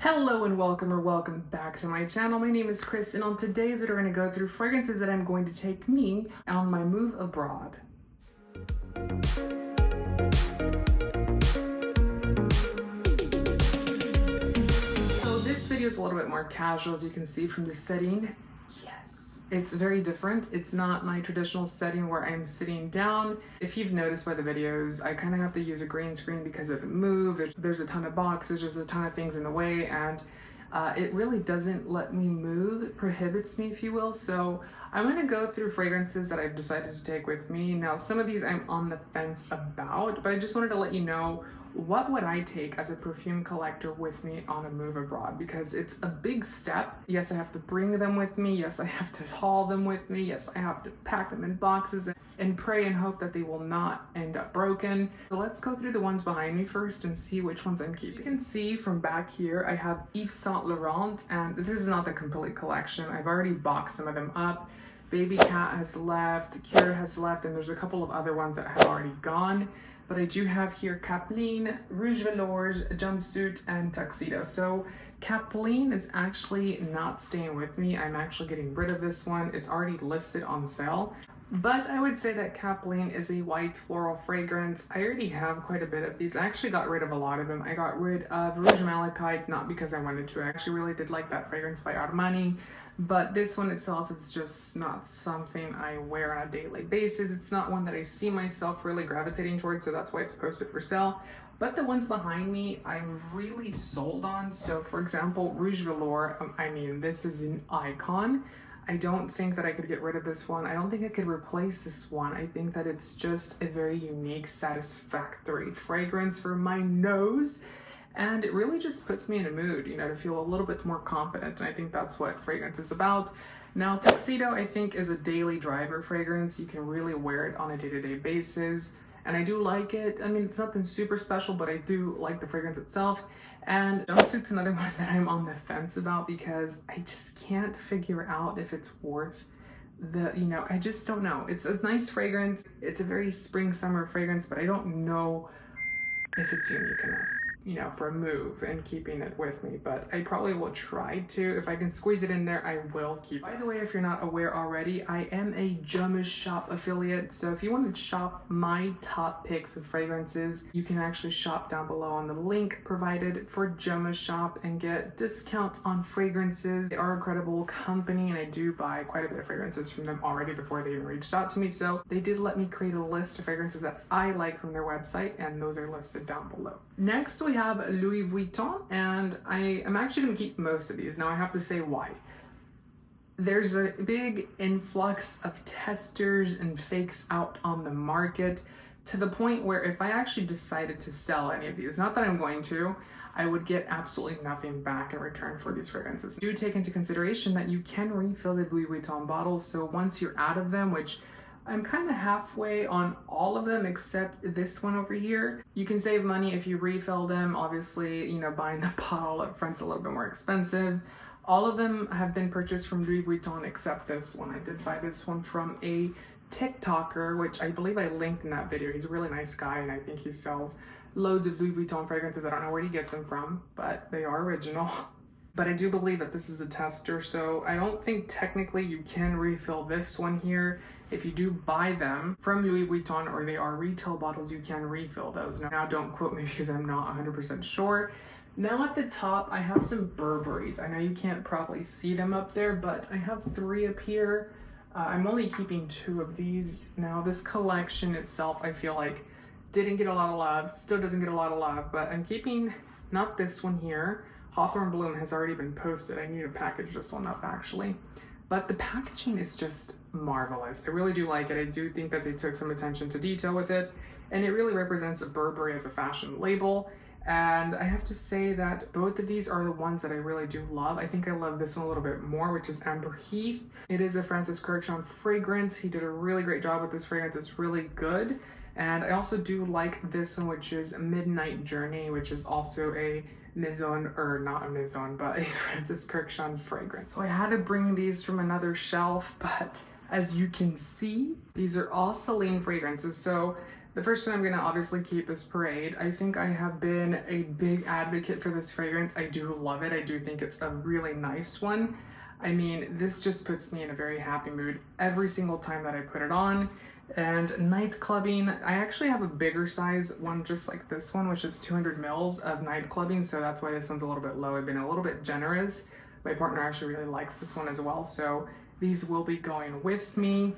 Hello and welcome back to my channel. My name is Chris, and on today's video we're going to go through fragrances that I'm going to take me on my move abroad. So this video is a little bit more casual, as you can see from the setting. Yes, it's very different. It's not my traditional setting where I'm sitting down. If you've noticed by the videos, I kind of have to use a green screen because of the move. There's a ton of boxes, there's a ton of things in the way, and it really doesn't let me move. It prohibits me, if you will. So I'm going to go through fragrances that I've decided to take with me. Now, some of these I'm on the fence about, but I just wanted to let you know, what would I take as a perfume collector with me on a move abroad? Because it's a big step. Yes, I have to bring them with me. Yes, I have to haul them with me. Yes, I have to pack them in boxes and pray and hope that they will not end up broken. So let's go through the ones behind me first and see which ones I'm keeping. You can see from back here, I have Yves Saint Laurent, and this is not the complete collection. I've already boxed some of them up. Baby Cat has left, Cure has left, and there's a couple of other ones that have already gone. But I do have here Celine, Rouge Velours, Jumpsuit, and Tuxedo. So Celine is actually not staying with me. I'm actually getting rid of this one. It's already listed on sale. But I would say that Celine is a white floral fragrance. I already have quite a bit of these. I actually got rid of a lot of them. I got rid of Rouge Malachite, not because I wanted to. I actually really did like that fragrance by Armani. But this one itself is just not something I wear on a daily basis. It's not one that I see myself really gravitating towards, so that's why it's posted for sale. But the ones behind me, I'm really sold on. So for example, Rouge Velours, this is an icon. I don't think that I could get rid of this one. I don't think I could replace this one. I think that it's just a very unique, satisfactory fragrance for my nose. And it really just puts me in a mood, to feel a little bit more confident. And I think that's what fragrance is about. Now, Tuxedo, I think, is a daily driver fragrance. You can really wear it on a day-to-day basis. And I do like it. It's nothing super special, but I do like the fragrance itself. And Jumpsuit's another one that I'm on the fence about because I just can't figure out if it's worth I just don't know. It's a nice fragrance. It's a very spring-summer fragrance, but I don't know if it's unique enough, for a move and keeping it with me. But I probably will try to. If I can squeeze it in there, I will keep it. By the way, if you're not aware already, I am a Jumma Shop affiliate. So if you want to shop my top picks of fragrances, you can actually shop down below on the link provided for Jumma Shop and get discounts on fragrances. They are a credible company, and I do buy quite a bit of fragrances from them already before they even reached out to me. So they did let me create a list of fragrances that I like from their website, and those are listed down below. Next, we have Louis Vuitton, and I am actually going to keep most of these. Now, I have to say why. There's a big influx of testers and fakes out on the market to the point where if I actually decided to sell any of these, not that I'm going to, I would get absolutely nothing back in return for these fragrances. Do take into consideration that you can refill the Louis Vuitton bottles, so once you're out of them, which I'm kind of halfway on all of them except this one over here. You can save money if you refill them. Obviously, buying the bottle up front's a little bit more expensive. All of them have been purchased from Louis Vuitton except this one. I did buy this one from a TikToker, which I believe I linked in that video. He's a really nice guy, and I think he sells loads of Louis Vuitton fragrances. I don't know where he gets them from, but they are original. But I do believe that this is a tester, so I don't think technically you can refill this one here. If you do buy them from Louis Vuitton or they are retail bottles, you can refill those. Now don't quote me because I'm not 100% sure. Now at the top, I have some Burberrys. I know you can't probably see them up there, but I have 3 up here. I'm only keeping 2 of these. Now this collection itself, I feel like didn't get a lot of love, still doesn't get a lot of love, but I'm keeping not this one here. Hawthorne Bloom has already been posted. I need to package this one up actually. But the packaging is just marvelous. I really do like it. I do think that they took some attention to detail with it. And it really represents Burberry as a fashion label. And I have to say that both of these are the ones that I really do love. I think I love this one a little bit more, which is Amber Heath. It is a Francis Kurkdjian fragrance. He did a really great job with this fragrance. It's really good. And I also do like this one, which is Midnight Journey, which is also a Maison, or not a Maison, but a Francis Kurkdjian fragrance. So I had to bring these from another shelf, but as you can see, these are all Celine fragrances. So The first one I'm gonna obviously keep is Parade. I think I have been a big advocate for this fragrance. I do love it. I do think it's a really nice one. I mean, this just puts me in a very happy mood every single time that I put it on. And night clubbing, I actually have a bigger size one just like this one, which is 200 mils of night clubbing, so that's why this one's a little bit low. I've been a little bit generous. My partner actually really likes this one as well, so these will be going with me.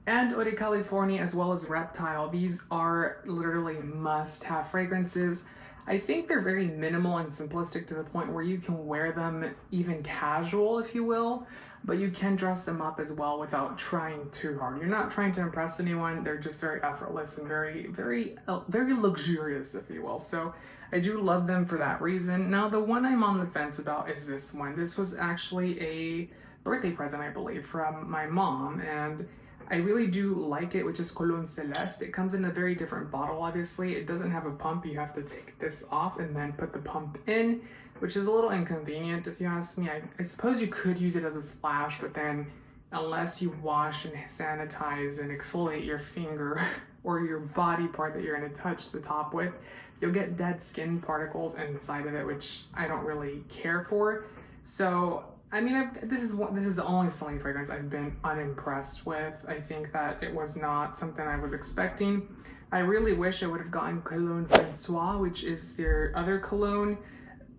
And Eau de California as well as Reptile, these are literally must-have fragrances. I think they're very minimal and simplistic to the point where you can wear them even casual, if you will, but you can dress them up as well without trying too hard. You're not trying to impress anyone. They're just very effortless and very luxurious, if you will. So I do love them for that reason. Now, the one I'm on the fence about is this one. This was actually a birthday present, I believe, from my mom, and I really do like it, which is Cologne Celeste. It comes in a very different bottle, obviously. It doesn't have a pump. You have to take this off and then put the pump in, which is a little inconvenient if you ask me. I suppose you could use it as a splash, but then unless you wash and sanitize and exfoliate your finger or your body part that you're gonna touch the top with, you'll get dead skin particles inside of it, which I don't really care for. So I mean, this is the only Celine fragrance I've been unimpressed with. I think that it was not something I was expecting. I really wish I would have gotten Cologne Francois, which is their other cologne.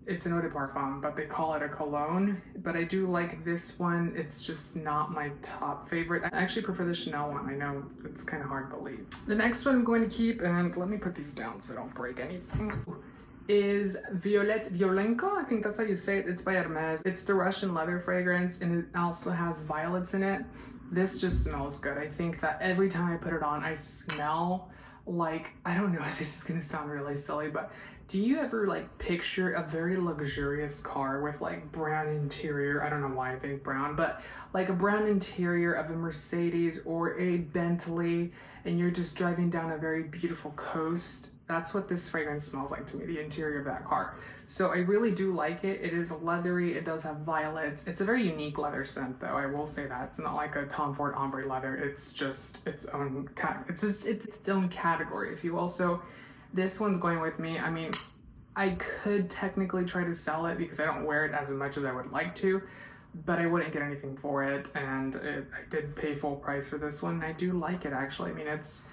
It's an eau de parfum, but they call it a cologne. But I do like this one. It's just not my top favorite. I actually prefer the Chanel one. I know it's kind of hard to believe. The next one I'm going to keep, and let me put these down so I don't break anything, is Violette Violenko. I think that's how you say it. It's by Hermes. It's the Russian leather fragrance, and it also has violets in it. This just smells good. I think that every time I put it on, I smell like, I don't know if this is gonna sound really silly, but do you ever like picture a very luxurious car with like brown interior? I don't know why I think brown, but like a brown interior of a Mercedes or a Bentley, and you're just driving down a very beautiful coast. That's what this fragrance smells like to me, the interior of that car. So I really do like it. It is leathery. It does have violets. It's a very unique leather scent, though. I will say that. It's not like a Tom Ford ombre leather. It's just its own its own category, if you will. So this one's going with me. I mean, I could technically try to sell it because I don't wear it as much as I would like to, but I wouldn't get anything for it. And I did pay full price for this one. I do like it, actually. I mean, it's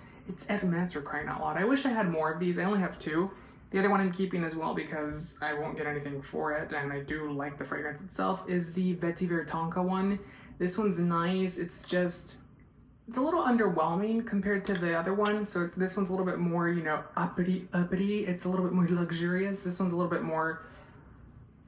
Hermes, for crying out loud. I wish I had more of these. I only have two. The other one I'm keeping as well because I won't get anything for it, and I do like the fragrance itself, is the Vetiver Tonka one. This one's nice. It's a little underwhelming compared to the other one. So this one's a little bit more, you know, uppity. It's a little bit more luxurious. This one's a little bit more,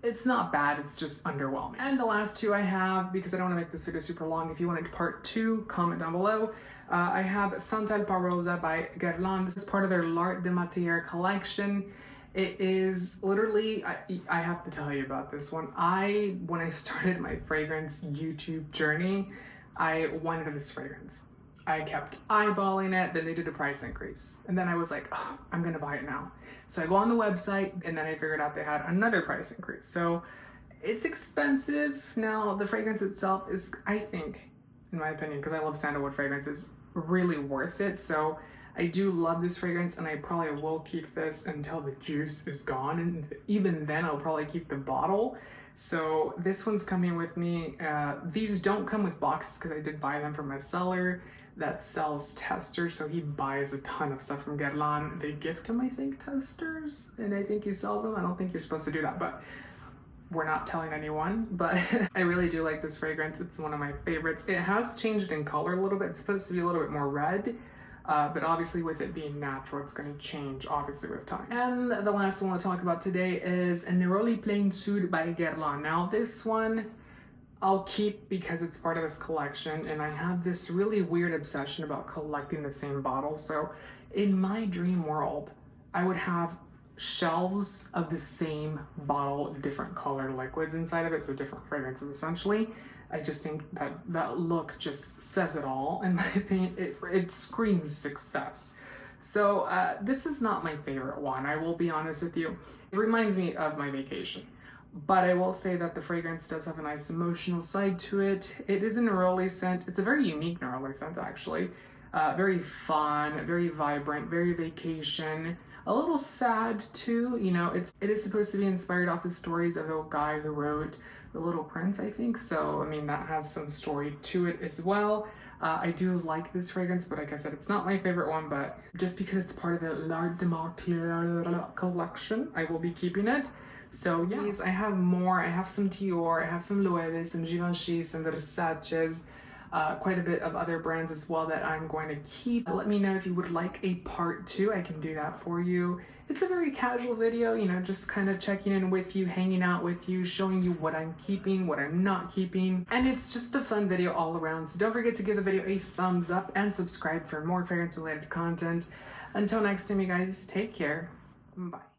it's not bad, it's just underwhelming. And the last two I have, because I don't want to make this video super long, if you wanted part 2, comment down below. I have Santal Parosa by Guerlain. This is part of their L'Art de Matière collection. It is literally, I have to tell you about this one. When I started my fragrance YouTube journey, I wanted this fragrance. I kept eyeballing it, then they did a price increase. And then I was like, oh, I'm gonna buy it now. So I go on the website, and then I figured out they had another price increase. So it's expensive. Now, the fragrance itself is, I think, in my opinion, because I love sandalwood fragrances, really worth it. So I do love this fragrance, and I probably will keep this until the juice is gone. And even then, I'll probably keep the bottle. So this one's coming with me. These don't come with boxes because I did buy them from a seller that sells testers. So he buys a ton of stuff from Guerlain. They gift him, I think, testers, and I think he sells them. I don't think you're supposed to do that, but we're not telling anyone. But I really do like this fragrance. It's one of my favorites. It has changed in color a little bit. It's supposed to be a little bit more red. But obviously with it being natural, it's going to change obviously with time. And the last one I'll talk about today is a Neroli Plain Sud by Guerlain. Now this one I'll keep because it's part of this collection, and I have this really weird obsession about collecting the same bottles. So in my dream world, I would have shelves of the same bottle, different colored liquids inside of it, so different fragrances essentially. I just think that look just says it all. In my opinion, it screams success. So this is not my favorite one, I will be honest with you. It reminds me of my vacation. But I will say that the fragrance does have a nice emotional side to it. It is a neroli scent. It's a very unique neroli scent, actually. Very fun, very vibrant, very vacation. A little sad too, you know, it is supposed to be inspired off the stories of the guy who wrote The Little Prince, I think. So, I mean, that has some story to it as well. I do like this fragrance, but like I said, it's not my favorite one, but just because it's part of the L'Art de Martyr collection, I will be keeping it. So yes, I have more. I have some Dior, I have some Loewe, some Givenchy, some Versace's, quite a bit of other brands as well that I'm going to keep. Let me know if you would like a part 2. I can do that for you. It's a very casual video, you know, just kind of checking in with you, hanging out with you, showing you what I'm keeping, what I'm not keeping. And it's just a fun video all around. So don't forget to give the video a thumbs up and subscribe for more fragrance related content. Until next time, you guys, take care. Bye.